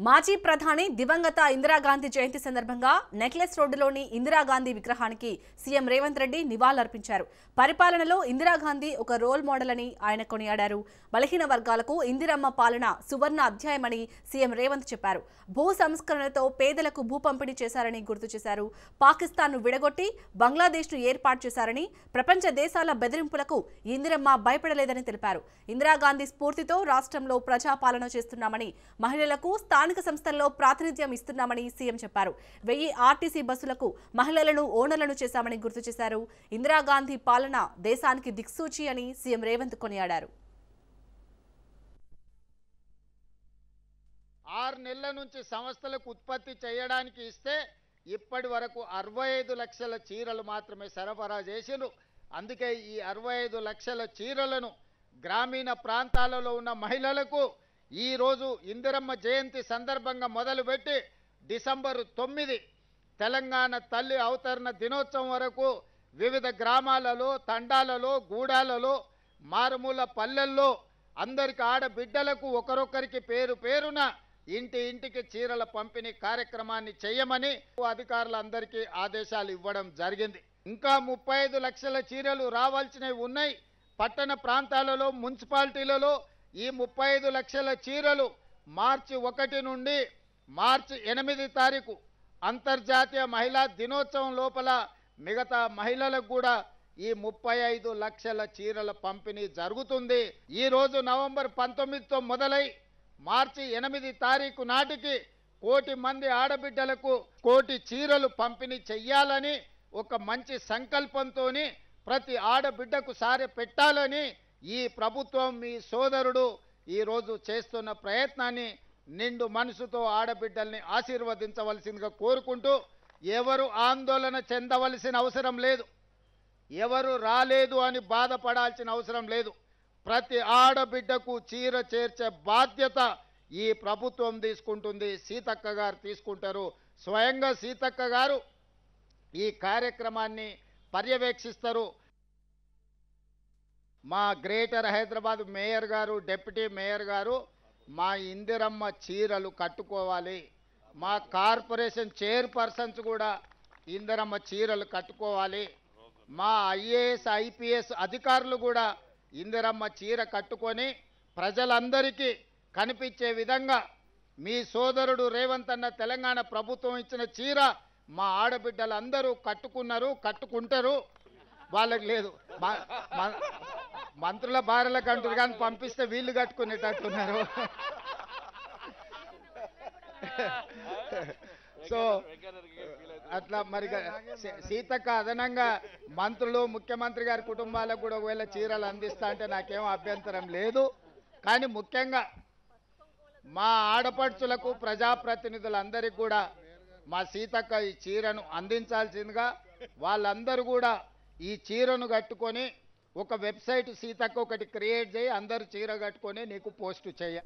మాజీ ప్రధాని దివంగత ఇందిరాగాంధీ జయంతి సందర్భంగా నెక్లెస్ రోడ్డులోని ఇందిరాగాంధీ విగ్రహానికి సీఎం రేవంత్ రెడ్డి నివాళులర్పించారు. పరిపాలనలో ఇందిరాగాంధీ ఒక రోల్ మోడల్ అని ఆయన కొనియాడారు. బలహీన వర్గాలకు ఇందిరమ్మ పాలన సువర్ణ అధ్యాయమని సీఎం రేవంత్ చెప్పారు. భూ సంస్కరణలతో పేదలకు భూ పంపిణీ చేశారని గుర్తు చేశారు. పాకిస్తాన్ను విడగొట్టి బంగ్లాదేశ్ను ఏర్పాటు చేశారని, ప్రపంచ దేశాల బెదిరింపులకు ఇందిరమ్మ భయపడలేదని తెలిపారు. ఇందిరాగాంధీ స్ఫూర్తితో రాష్ట్రంలో ప్రజాపాలన చేస్తున్నామని, మహిళలకు స్థానిక సంస్థల్లో ప్రాతినిధ్యం ఇస్తున్నామని సీఎం చెప్పారు. 1000 ఆర్టీసీ బస్సులకు మహిళలను ఓనర్లను చేశామని గుర్తు చేశారు. ఇందిరాగాంధీ పాలన దేశానికి దిక్సూచి అని సీఎం రేవంత్ కొనియాడారు. 6 నెలల నుంచి సంస్థలకు ఉత్పత్తి చేయడానికి ఇస్తే ఇప్పటి వరకు 65 లక్షల చీరలు మాత్రమే సరఫరా చేసిరు. అందుకే ఈ 65 లక్షల చీరలను గ్రామీణ ప్రాంతాలలో ఉన్న మహిళలకు ఈరోజు ఇందిరమ్మ జయంతి సందర్భంగా మొదలుపెట్టి డిసెంబర్ 9 తెలంగాణ తల్లి అవతరణ దినోత్సవం వరకు వివిధ గ్రామాలలో, తండాలలో, గూడాలలో, మారుమూల పల్లెల్లో అందరికి ఆడబిడ్డలకు ఒకరొకరికి పేరు పేరున ఇంటికి చీరల పంపిణీ కార్యక్రమాన్ని చేయమని అధికారులందరికీ ఆదేశాలు ఇవ్వడం జరిగింది. ఇంకా 35 లక్షల చీరలు రావాల్సినవి ఉన్నాయి. పట్టణ ప్రాంతాలలో, మున్సిపాలిటీలలో ఈ 35 లక్షల చీరలు మార్చి 1 నుండి మార్చి 8 తారీఖు అంతర్జాతీయ మహిళా దినోత్సవం లోపల మిగతా మహిళలకు కూడా ఈ 35 లక్షల చీరల పంపిణీ జరుగుతుంది. ఈరోజు నవంబర్ 19తో మొదలై మార్చి 8 తారీఖు నాటికి 1 కోటి మంది ఆడబిడ్డలకు 1 కోటి చీరలు పంపిణీ చెయ్యాలని ఒక మంచి సంకల్పంతో ప్రతి ఆడబిడ్డకు సారె పెట్టాలని ఈ ప్రభుత్వం, మీ సోదరుడు ఈరోజు చేస్తున్న ప్రయత్నాన్ని నిండు మనసుతో ఆడబిడ్డల్ని ఆశీర్వదించవలసిందిగా కోరుకుంటూ, ఎవరు ఆందోళన చెందవలసిన అవసరం లేదు, ఎవరు రాలేదు అని బాధపడాల్సిన అవసరం లేదు. ప్రతి ఆడబిడ్డకు చీర చేర్చే బాధ్యత ఈ ప్రభుత్వం తీసుకుంటుంది, సీతక్క గారు తీసుకుంటారు. స్వయంగా సీతక్క గారు ఈ కార్యక్రమాన్ని పర్యవేక్షిస్తారు. మా గ్రేటర్ హైదరాబాద్ మేయర్ గారు, డిప్యూటీ మేయర్ గారు మా ఇందిరమ్మ చీరలు కట్టుకోవాలి, మా కార్పొరేషన్ చైర్పర్సన్స్ కూడా ఇందిరమ్మ చీరలు కట్టుకోవాలి, మా ఐఏఎస్ ఐపీఎస్ అధికారులు కూడా ఇందిరమ్మ చీర కట్టుకొని ప్రజలందరికీ కనిపించే విధంగా మీ సోదరుడు రేవంత్ అన్న తెలంగాణ ప్రభుత్వం ఇచ్చిన చీర మా ఆడబిడ్డలందరూ కట్టుకున్నారు, కట్టుకుంటారు. వాళ్ళకి లేదు, మంత్రుల భార్యలకు అంటారు కానీ పంపిస్తే వీళ్ళు కట్టుకునేటట్టున్నారు. సో అట్లా మరి సీతక్క అదనంగా మంత్రులు, ముఖ్యమంత్రి గారి కుటుంబాలకు కూడా ఒకవేళ చీరలు అందిస్తా అంటే నాకేం అభ్యంతరం లేదు. కానీ ముఖ్యంగా మా ఆడపడుచులకు, ప్రజాప్రతినిధులందరికీ కూడా మా సీతక్క ఈ చీరను అందించాల్సిందిగా, వాళ్ళందరూ కూడా ఈ చీరను కట్టుకొని ఒక వెబ్సైట్ సీతక్క ఒకటి క్రియేట్ చేయి, అందరూ చీర కట్టుకొని నీకు పోస్ట్ చేయ.